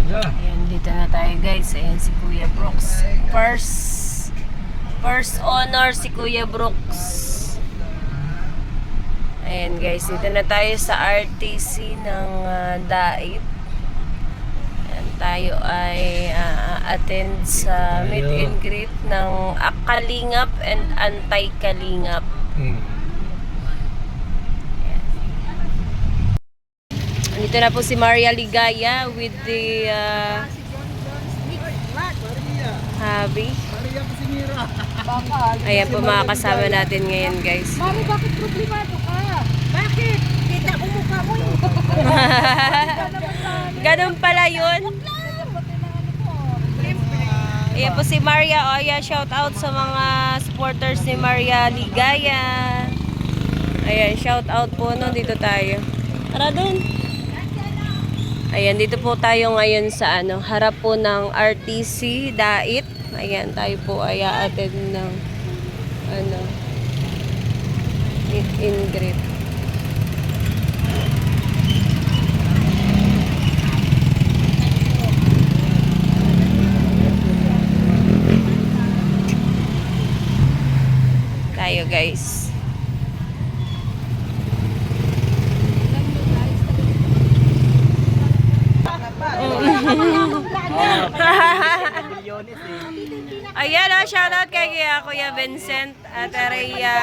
Ayan, dito na tayo guys. Ayan si Kuya Brooks. First honor si Kuya Brooks. Ayan guys, dito na tayo sa RTC ng Daip. Ayan, tayo ay attend sa meet and greet ng Kalingap and Anti-Kalingap. Dito na po si Maria Ligaya with the hubby. Ayan po mga kasama natin ngayon guys. Mami, bakit problemado ka? Bakit? Kita ko mukha mo yun. Ganun pala yun. Ayan po si Maria. O ayan, shout out sa mga supporters ni Maria Ligaya. Ayan, shout out po no. Dito tayo. Tara dun. Ayan, dito po tayo ngayon sa harap po ng RTC Dait. Ayan, tayo po ay a-attend ng meet and greet. Tayo guys. Ayan o, shoutout kay Kuya Vincent at Rhea.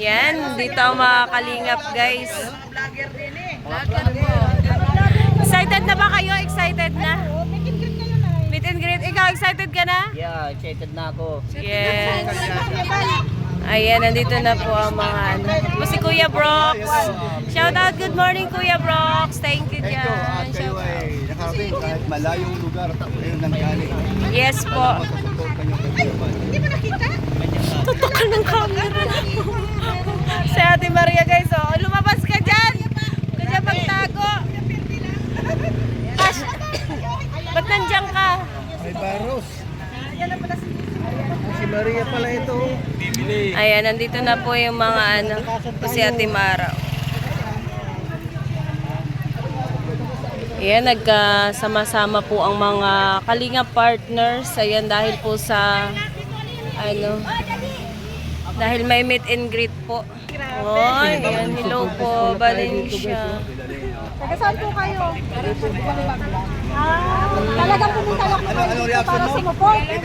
Yan, dito ang mga kalingap guys. Excited na ba kayo? Excited na? Meet and greet. Ikaw, excited ka na? Yeah, excited na ako. Yes. Ayan, nandito na po ang mga si Kuya Brooks. Shoutout, good morning Kuya Brooks. Thank you dyan. Kayo ay nakarating kahit malayong lugar kayo nang galing. Yes po. Hindi mo nakita? Tutukan ng camera. Si Ate Maria guys, oh. Lumabas ka dyan. Kaya magtago. Ash, ba't nandiyan ka? May baros. Si Maria pala ito. Ayan, nandito na po yung mga si Ate Mara. Ayan, nagkasama-sama po ang mga Kalinga partners. Ayan, dahil po sa dahil may meet and greet po. Oy, ayan, hello po, Valencia. Taga saan po kayo? Talagang pumunta lang po Anong reaction para mo? sumuport? Ay,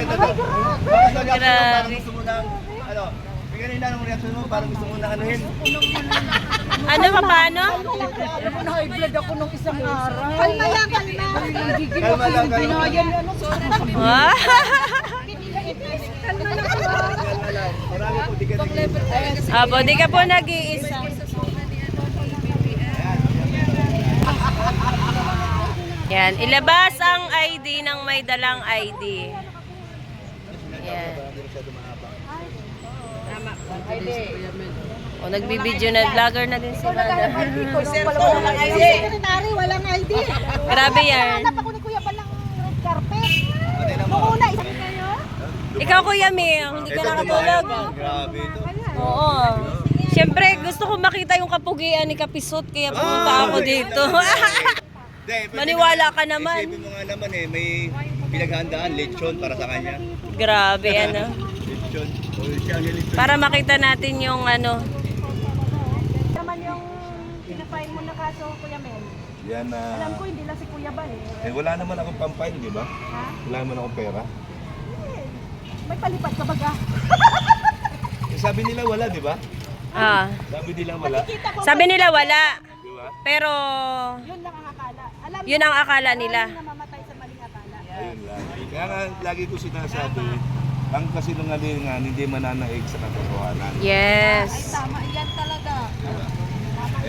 Grabe. Bigyan nila ng reaction mo, parang gusto mo na anuhin. Ano pa paano? Alam mo, na-high-blood ako nung isang araw. Kalma lang, kalma. Nagiging Kalma lang, kalma. binayan. Ah. Kalma lang. Marami po, di ka Abo, di ka po nag-iisa. Yan, ilabas ang ID ng may dalang ID. Yan. O, nagbibideo na, vlogger na din sila. Walang ID. Secretary, walang ID. Grabe yan. Hanap ako ni Kuya Balang red carpet. Muna, isa kayo? Ikaw Kuya May, hindi ka nakatulog. Grabe ito. Oo. Siyempre, gusto ko makita yung kapugian ni Kapisot, kaya pumunta ako dito. Maniwala ka naman. Isipin mo nga naman may pinaghandaan, lechon para sa kanya. Grabe, Lechon. O siya ang lechon. Para makita natin yung Naman yung pinapain mo na kaso, Kuya Mel. Yan na. Alam ko, hindi lang si Kuya Bal eh. Wala naman akong pampain, di ba? Ha? Wala naman akong pera. May palipad ka baga. Sabi nila wala, di ba? Sabi nila wala. Sabi nila wala. Di ba? Pero Yun lang ang akala. Alam yun ang akala nila. na mamatay sa maling akala. Ayun lang. Kaya nga lagi ko sinasabi, ang kasinungalingan hindi mananaig sa katotohanan. Yes. Tama, yan talaga.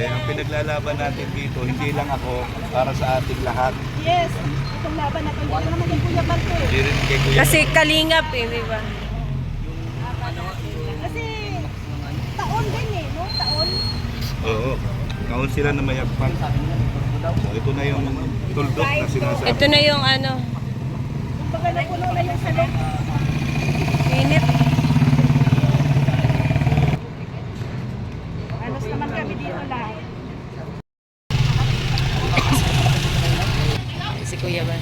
Ang pinaglalaban natin dito, hindi lang ako, para sa ating lahat. Yes, itong laban na hindi naman kay Kuya Bal to eh. Hindi rin kay Kuya. Kasi kalingap di ba? Kasi taon din eh, no? Taon. Oo. Kaon sila na mayagpag. So, ito na yung tuldok na sinasabi. Ito na yung Kumbaga na puno na yung salon. init. Alas naman kami dito lahat. Si Kuya ba?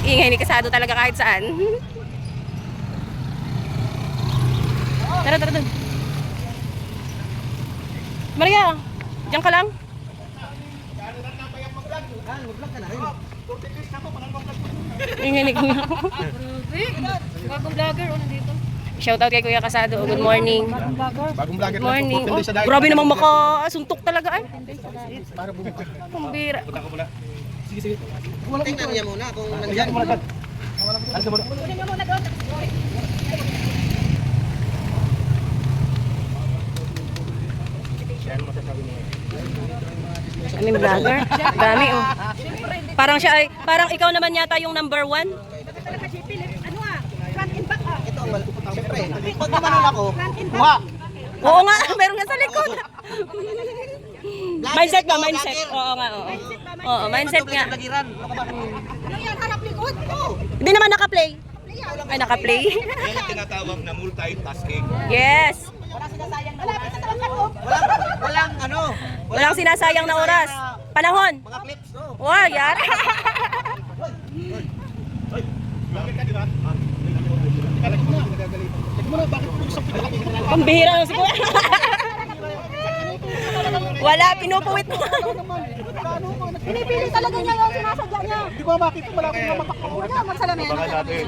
Ingay ni Kasado talaga kahit saan. Tara, tara dun. Maria, diyan ka lang. Ingay ni Kuya. Bagong vlogger, ano dito? Shoutout kay Kuya Kasado. Good morning. Bagong vlogger Good morning. Oh, grabe namang makasuntok talaga ay. Kumbira. Punta ko muna. Tingnan niya muna kung nandiyan. Ano sa muna? Ano yung vlogger? Dami oh. Parang siya ay, parang ikaw naman yata yung number 1. Ito ang siyempre. Pag gumanon ako, kuha. Oo nga, meron nga sa likod. Mindset ba? Mindset. Oo nga, oo. Oo, mindset nga. Lagiran. Hindi naman naka-play. Ay, naka-play. Yan ang tinatawag na multitasking. Yes. Walang ano. Walang sinasayang na oras. Panahon. Mga clips, no? Wow, yan. Pambihira lang si Kuya. Wala, pinupuwit mo. Pinipili talaga niya yung sinasadya niya. Hindi ko makita, malapit na makakawala. Huwag na, magsalamin. Baka natin.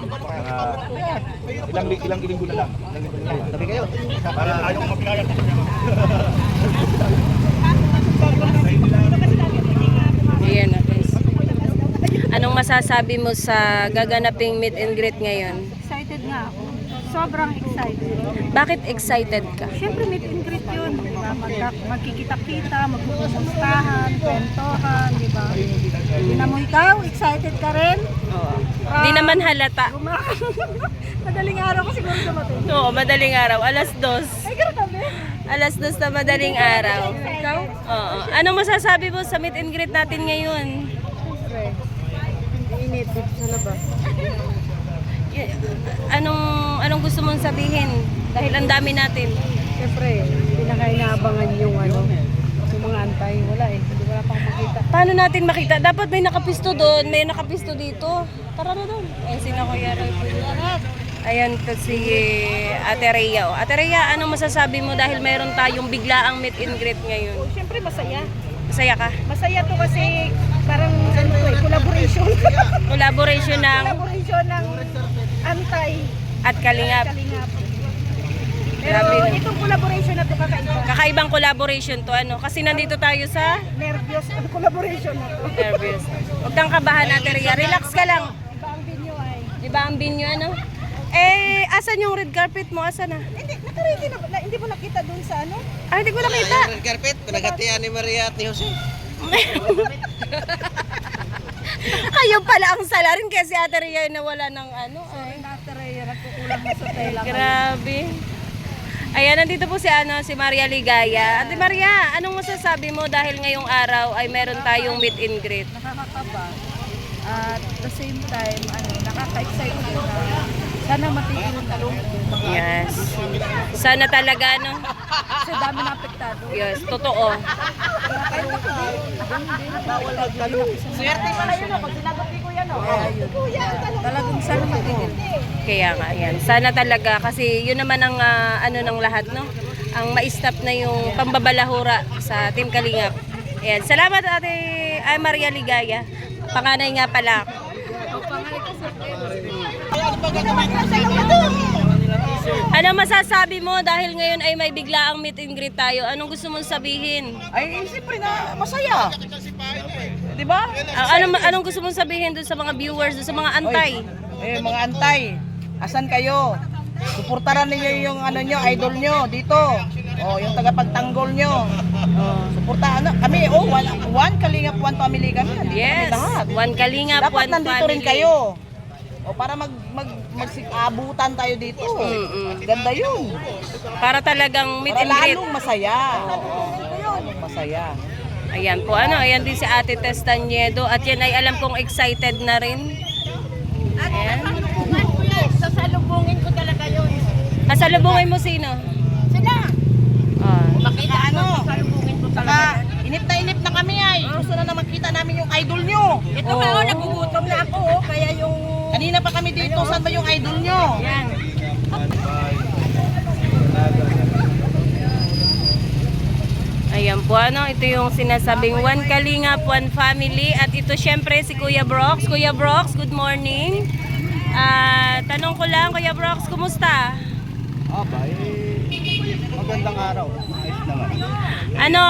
Ilang linggo na lang. Sabi kayo. Para ayaw ko mapilaya. Ayan na guys. Anong masasabi mo sa gaganaping meet and greet ngayon? Excited nga ako. Sobrang excited. Bakit excited ka? Siyempre meet and greet yun. Diba? Magkikita-kita, magkukumustahan, kwentohan, di ba? Hindi na mo ikaw, excited ka rin? Oo. Di naman halata. Madaling araw ko siguro dumating. Oo, madaling araw. Alas 2. Ay, gano'n kami. Alas 2 na madaling araw. Ikaw? Oo. Anong masasabi mo sa meet and greet natin ngayon? Siyempre. Init dito sa labas. Anong gusto mong sabihin? Dahil ang dami natin. Siyempre, pinaka-inaabangan yung yung mga antay. Wala eh. Hindi wala pang makita. Paano natin makita? Dapat may nakapisto doon, may nakapisto dito. Tara na doon. Ayan si Kuya Roy. Ayan to si Ate Rhea. Oh. Ate Rhea, anong masasabi mo dahil meron tayong biglaang meet and greet ngayon? Siyempre, masaya. Masaya ka? Masaya to kasi parang collaboration. Collaboration ng Collaboration ng antay at Kalingap. kalingap. Grabe, Pero no? itong collaboration na to kakaiba. Kakaibang collaboration to ano kasi nandito tayo sa Nervyos ang collaboration na to. Nervous. Huwag kang kabahan Ate Rhea. Relax ka lang. Iba ang venue ay. Di ba ang binyo ano? Eh, asan yung red carpet mo? Asan na? Hindi, nakaredy na. Hindi mo nakita dun sa ano? Ah, hindi ko nakita. Yung red carpet, pinaghatian ni Maria at ni Jose. Kayo pala ang salarin kasi Ate Rhea na wala ng ano. Ay, nakaredy. Nagkukulang na sa tela. Grabe. Ayan, nandito po si Maria Ligaya. Ate Maria, anong masasabi mo dahil ngayong araw ay meron tayong meet and greet? Nakakakaba. At the same time, nakaka-excite din na sana matigil ang talong. Yes. Sana talaga, no? Kasi dami na apektado. Yes, totoo. Bawal magtalong. Swerte pala yun ako. Sinagot ni Kuya, no? Talagang sana matigil. Kaya nga, yan. Sana talaga kasi yun naman ang ano ng lahat, no? Ang ma-stop na yung pambabalahura sa Team Kalingap. Ayan. Salamat Ate Maria Ligaya. Panganay nga pala. Ano masasabi mo dahil ngayon ay may biglaang meet and greet tayo? Anong gusto mong sabihin? Ay, siyempre na masaya. Di ba? Anong gusto mong sabihin dun sa mga viewers, dun sa mga antay? Eh, mga antay, asan kayo? Suportaran ninyo yung idol nyo dito. Oh, yung tagapagtanggol nyo. Oh, suportahan na. Kami, one Kalingap, one family kami. Nandito Yes. kami lahat. One Kalingap, Dapat one nandito family. rin kayo. O para mag-abutan tayo dito. Ganda yun. Para talagang meet Para and greet. lalong masaya. Lalong masaya. Ayan po, ayan din si Ate Tess Tanyedo at yan ay alam kong excited na rin. Ayan. Sasalubungin ko talaga yun. Kasalubungin mo sino? Sila! Ah. Makita sasalubungin ko Saka, inip na kami ay. Gusto na makita namin yung idol nyo. Ito Oo. nga, nagugutom dito, saan ba yung idol nyo? Yan. Ayan po, ano, ito yung sinasabing one kalingap, one family. At ito syempre si Kuya Brox. Kuya Brox, good morning. Tanong ko lang, Kuya Brox, kumusta? Magandang araw. Ayos naman. Ano,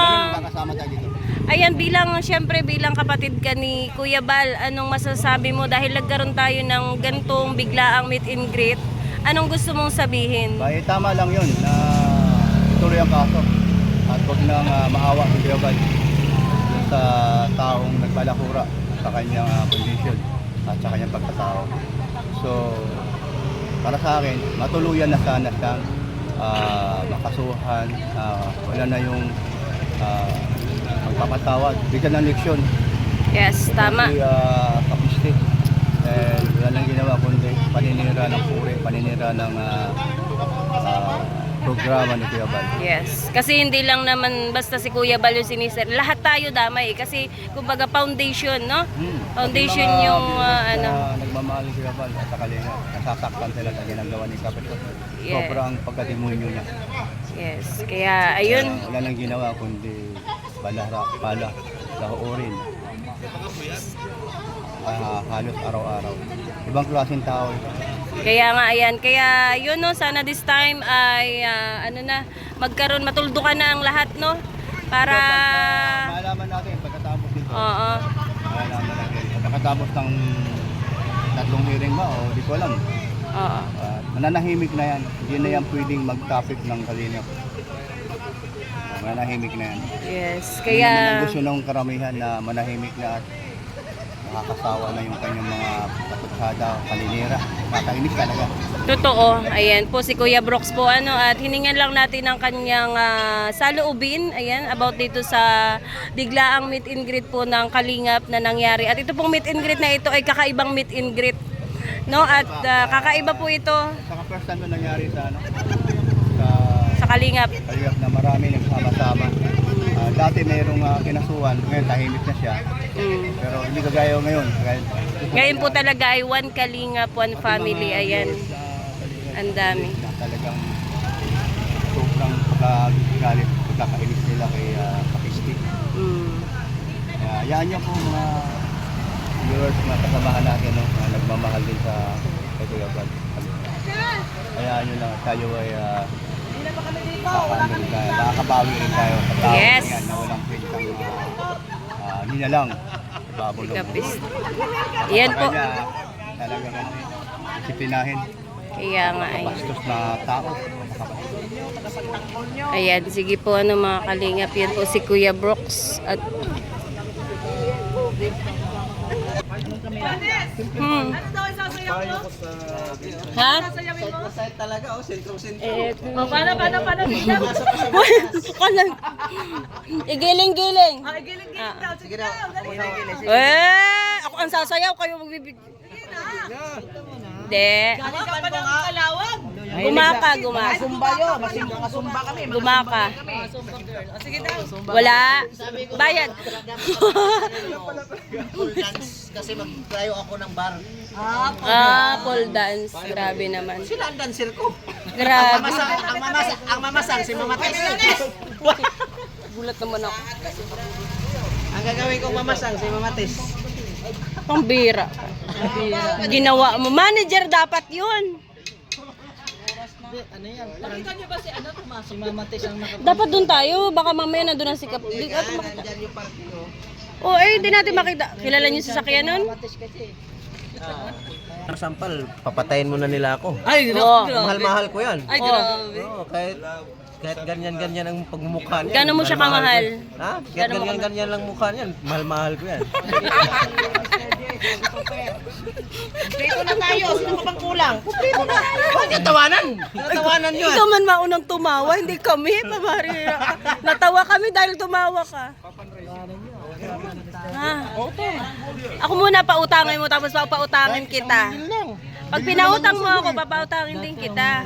Kasama tayo dito. ayan, syempre bilang kapatid ka ni Kuya Bal, anong masasabi mo dahil nagkaroon tayo ng gantong biglaang meet and greet? Anong gusto mong sabihin? Bahay, tama lang yun na tuloy ang kaso. At huwag nang maawa si Kuya Bal sa taong nagbalakura sa kanyang kondisyon at sa kanyang pagkatao. So, para sa akin, matuluyan na sana siyang makasuhan, wala na yung magpapatawad, bigyan ng leksyon. Yes, tama. Kasi kapiste, wala nang ginawa kundi paninira ng puri, paninira ng programa ni Kuya Bal. Yes, kasi hindi lang naman basta si Kuya Bal yung siniser. Lahat tayo damay kasi kumbaga foundation, no? Foundation Kasi mga yung viewers ano. na nagmamahal ni Kuya Bal at sa kalinga, nasasaktan sila sa ginagawa ni Kapito. Yes. Sobrang pagkadimonyo niya. Yes, kaya ayun. Wala nang ginawa kundi pala, lahuorin. Halos araw-araw. Ibang klaseng tao ito. Kaya nga ayan, kaya yun no, sana this time ay matuldukan na ang lahat no para Malaman natin pagkatapos nito. oo. Malaman natin. Pagkatapos ng 3 hearing ba o di ko alam. Oo. Mananahimik na yan. Hindi na yan pwedeng mag-topic ng kalingap. Mananahimik na yan. Yes, Hindi naman ang kaya gusto ng karamihan na manahimik na at nakakasawa na yung kanyang mga katutsada, kalinira. Nakakainis talaga. totoo. Ayan po si Kuya Brox po ano at hiningan lang natin ang kanyang saloobin ayan about dito sa biglaang meet and greet po ng Kalingap na nangyari. At ito pong meet and greet na ito ay kakaibang meet and greet. No, at kakaiba po ito Saka first time na nangyari sa sa Kalingap. Kalingap na marami nagsama-sama. Dati mayroong kinasuhan, ngayon tahimik na siya. Pero hindi kagaya ngayon. Ngayon po talaga ay one Kalingap, one family. Ayan, ang dami. Talagang sobrang pagkagalit, pagkakainis nila kay Kapiste. Kaya yan niyo po mga viewers, mga kasamahan natin, no, na nagmamahal din sa Kuya Bal. Kaya nyo lang, tayo ay kakaano rin tayo, makakabawi rin tayo sa tao Yes. yan na walang kwentang nilalang. Babulong. Kapis. Ayan po. Kaya talagang disipinahin. Kaya nga ay. Bastos na tao. Ayan, sige po ano mga Kalingap. Yan po si Kuya Brox. At Ha? Site talaga, sentrong-sentro. Paano? Igiling-giling. Sige na, Ako ang sasayaw, kayo magbibig. Hindi. Gumaka. Sumba yun, masumba kami. Gumaka. Wala. Bayad. Kasi magtayo ako ng bar. Pole dance. Grabe naman. Sila ang dancer ko. Grabe. Ang mamasang si Mama Tess. Gulat naman ako. Ang gagawin kong mamasang si Mama Tess. Pambira. Ginawa mo. Manager dapat yun. Ano yan? Nakita niyo ba si Mama Tess ang Dapat dun tayo. Baka mamaya nandun ang sikap. Di natin makita. yung party ko. Oh, di natin makita. Kilala niyo sa sasakyan nun? Sampal, papatayin mo na nila ako. Ay, grabe. Mahal-mahal ko yan. Ay, grabe. Oo, kahit ganyan-ganyan ang pagmumukha niya. Gano'n mo siya kamahal? Ha? Kahit ganyan-ganyan lang mukha niyan, mahal-mahal ko yan. Dito na tayo, sino ka bang kulang? Hindi tawanan! Tawanan nyo. Ikaw man maunang tumawa, hindi kami. Pamarira. Natawa kami dahil tumawa ka. Ha? Ako muna pautangin mo tapos papautangin kita. Pag pinautang mo ako, papautangin din kita.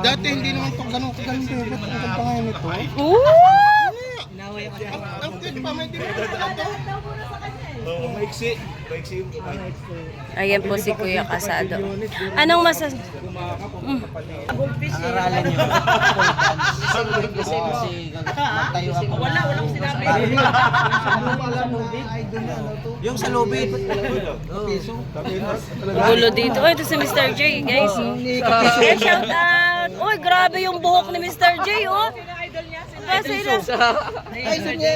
Dati hindi naman ito ganun kagaling pero ba't ang ganda ngayon ito? Ooh! Ang pa may dinadala ito. Maiksi yung Ayan po si Kuya Casado. Anong masas... Aralin nyo. Kasi magtayo ako. Walang sinabi. Yung sa lobby. Gulo dito. Oh, ito si Mr. J, guys. Hey, shout out! Uy, grabe yung buhok ni Mr. J, oh. Kasi na... Ay, sige,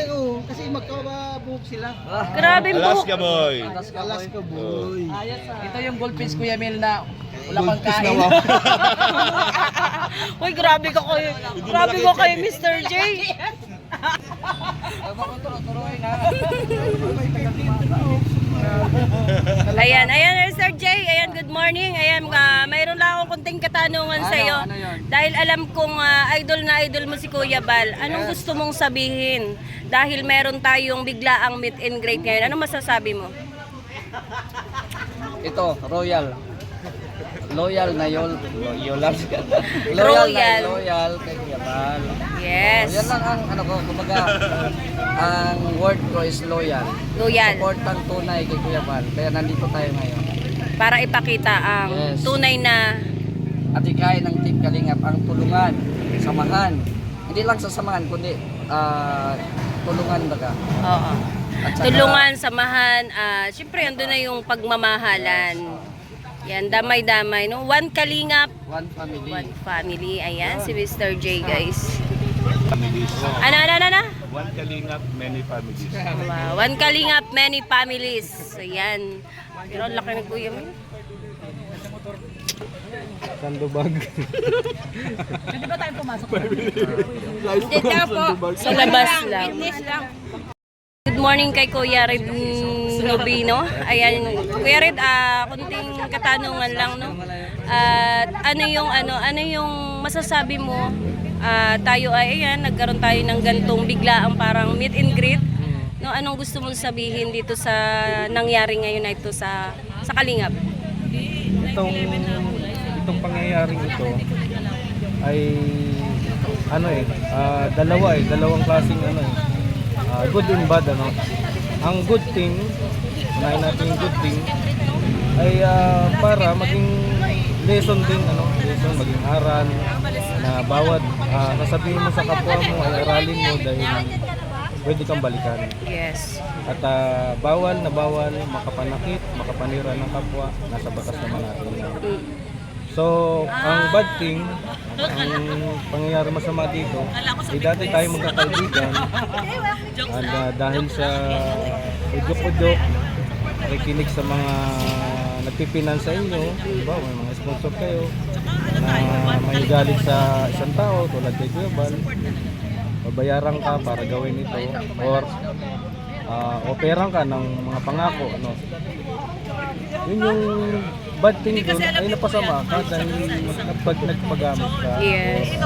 kasi magkabuhok sila. Grabe yung buhok. Alaska boy. Alaska boy. Ito yung goldfish Kuya Mel na wala pang kain. Uy, grabe ka kayo. Grabe ko kayo, Mr. J. Ayan, Mr. J. Ayan, good morning. Ayan, mayroon lang akong kunting katanungan sa iyo. Dahil alam kong idol na idol mo si Kuya Bal. Anong gusto mong sabihin? Dahil meron tayong biglaang meet and greet ngayon. Anong masasabi mo? Ito, Royal. Loyal na loyal kay Kuya Bal. Yes. Yan lang ang ano ko, kumbaga ang word ko is loyal. Loyal. Support ang tunay kay Kuya Bal. Kaya nandito tayo ngayon. Para ipakita ang Yes. tunay na... At ikain ng Team Kalingap ang tulungan, samahan. Hindi lang sasamahan, kundi tulungan baga. Oo. At saka- Tulungan, samahan. Siyempre, andun na yung pagmamahalan. Yan, damay-damay. No? One Kalingap, One family. one family. Ayan, si Mr. J, guys. Families. Ano? One Kalingap, many families. One Kalingap, many families. Ayan. Pero ang laki ng kuya mo. Sandubag. Hindi na po. Sa labas lang. Good morning kay Kuya Red Nobino. Ayan, Kuya Red, kunting katanungan lang, no? At ano yung masasabi mo? Tayo ay ayan, nagkaroon tayo ng gantong biglaang parang meet and greet. No, anong gusto mong sabihin dito sa nangyari ngayon na ito sa Kalingap? Itong pangyayaring ito ay dalawang klaseng good and bad Ang good thing, unahin natin yung good thing ay para maging lesson din maging aral na bawat sasabihin mo sa kapwa mo ay aralin mo dahil pwede kang balikan. Yes. At bawal makapanakit, makapanira ng kapwa, nasa batas naman natin. So, ang bad thing, ang pangyayari masama dito, dati tayo magkakaibigan, and dahil sa udyok-udyok, nakikinig sa mga nagpipinan sa inyo, diba, may mga sponsor kayo, na may galit sa isang tao, tulad kay Kuya Bal, babayaran ka para gawin ito, or operan ka ng mga pangako, yun yung bad thing doon ay napasama ka dahil nagpagamit ka. Yes.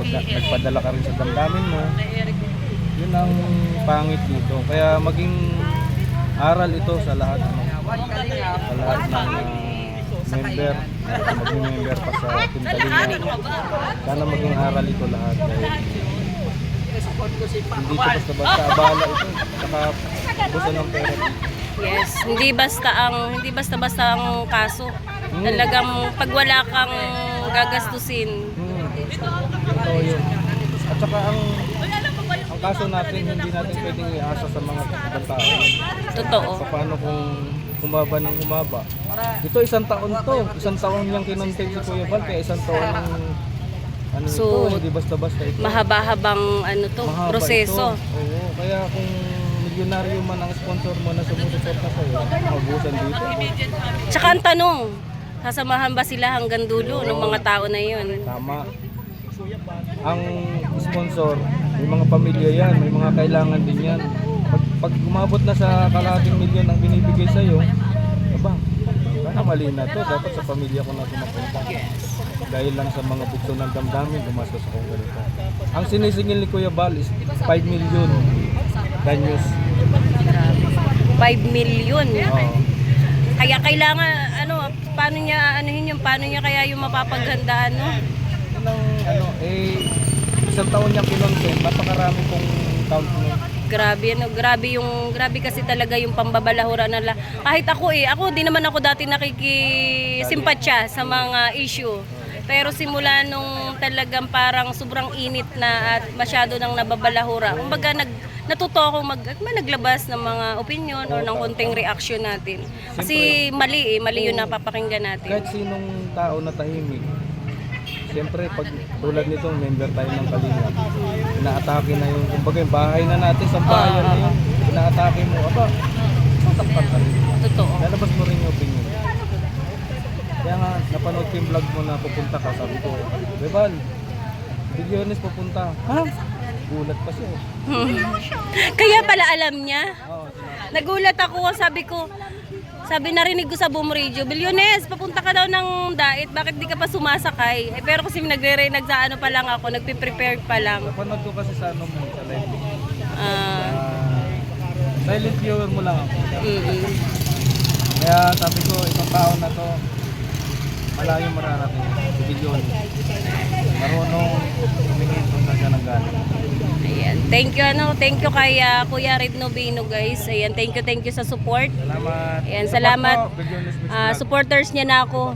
Nagpadala ka rin sa damdamin mo. Yun ang pangit dito. Kaya maging aral ito sa lahat ng member, maging member pa sa Team Kalingap. Sana maging aral ito lahat dahil hindi ito basta-basta abala ito. Saka busan ng pera dito. Yes, hindi basta-basta ang kaso. Talagang pag wala kang gagastusin. Ito yun. At saka ang kaso natin, hindi natin pwedeng iasa sa mga ibang tao. Totoo. Paano kung humaba ng humaba? Ito isang taon to. Isang taon niyang kinontek si Kuya Bal, kaya isang taon ng So, ito, hindi basta-basta ito. Mahaba-habang Mahaba proseso. ito. Oo, kaya kung milyonaryo man ang sponsor mo na sumusuporta sa'yo, mabusan dito. Tsaka ang tanong, sasamahan ba sila hanggang dulo ng mga tao na yun? Tama. Ang sponsor, may mga pamilya yan, may mga kailangan din yan. Pag umabot na sa kalahating milyon ang binibigay sa'yo, sana mali na to, dapat sa pamilya ko na pumapunta. Dahil lang sa mga bukso ng damdamin, gumastos akong ganito. Ang sinisingil ni Kuya Bal is 5 million danyos. 5 million. Oo. Kaya kailangan, paano niya kaya yung mapapaghandaan, no? Isang taon niyang kinontent, napakarami pong count mo. Grabe, ano, grabe kasi talaga yung pambabalahura nila. Kahit ako di naman ako dati nakikisimpatsya sa mga issue. Pero simula nung talagang parang sobrang init na at masyado nang nababalahura, kumbaga natuto akong naglabas ng mga opinion or ng konting reaction natin. Kasi mali yung napapakinggan natin. Kahit sinong tao na tahimik, siyempre pag tulad nito, member tayo ng Kalingap, inaatake na yung, kumbaga yung bahay na natin, sa bayan na yun, inaatake mo, masaktan ka rin. Totoo. Lalabas mo rin yung opinion. Kaya nga, napanood ko yung vlog mo na pupunta ka, sabi ko, Bebal, Bigyones pupunta. Ha? Gulat pa siya. Kaya pala alam niya. Oo, Nagulat ako, sabi narinig ko sa Boom Radio, Billiones, papunta ka daw ng Dait, bakit di ka pa sumasakay? Pero kasi nagsaano pa lang ako, nagpe-prepare pa lang. napanood ko kasi sa ano mo, sa live mo. Ah, Silent viewer mo lang ako. mm-mm. Kaya sabi ko, itong tao na to, malayo mararating. Si Bigyones. Marunong tumingin kung saan siya nanggaling. Ayan. Thank you kay Kuya Red Novino, guys. Ayan, thank you sa support. Salamat. Ayan, salamat. po, Bigyones Mix Vlog. Supporters niya na ako.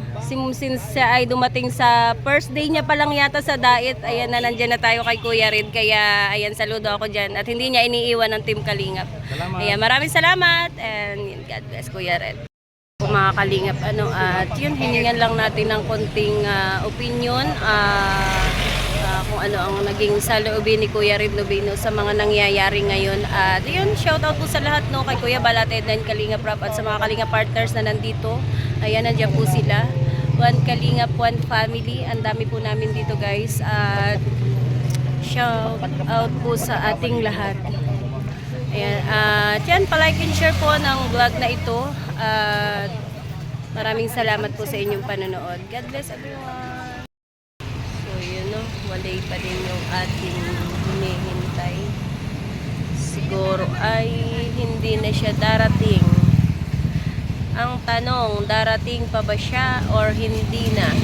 Since siya ay dumating sa first day niya pa lang yata sa Dait, ayan na, nandiyan na tayo kay Kuya Red. Kaya, ayan, saludo ako dyan. At hindi niya iniiwan ng Team Kalingap. Salamat. Ayan, maraming salamat. And God bless, Kuya Red. Mga Kalingap, at yun, hiningan lang natin ng konting opinion. Kung ano ang naging saloobin ni Kuya Red Novino sa mga nangyayari ngayon. At yun, shoutout po sa lahat, no, kay Kuya Balated and Kalingap Rap at sa mga Kalingap partners na nandito. Ayan, nandiyan po sila. One Kalingap, one family. Ang dami po namin dito, guys. At shoutout po sa ating lahat. Ayan, at yan, palike and share po ng vlog na ito. At maraming salamat po sa inyong panonood. God bless everyone. Walay pa rin yung ating hinihintay. Siguro ay hindi na siya darating. Ang tanong, darating pa ba siya or hindi na?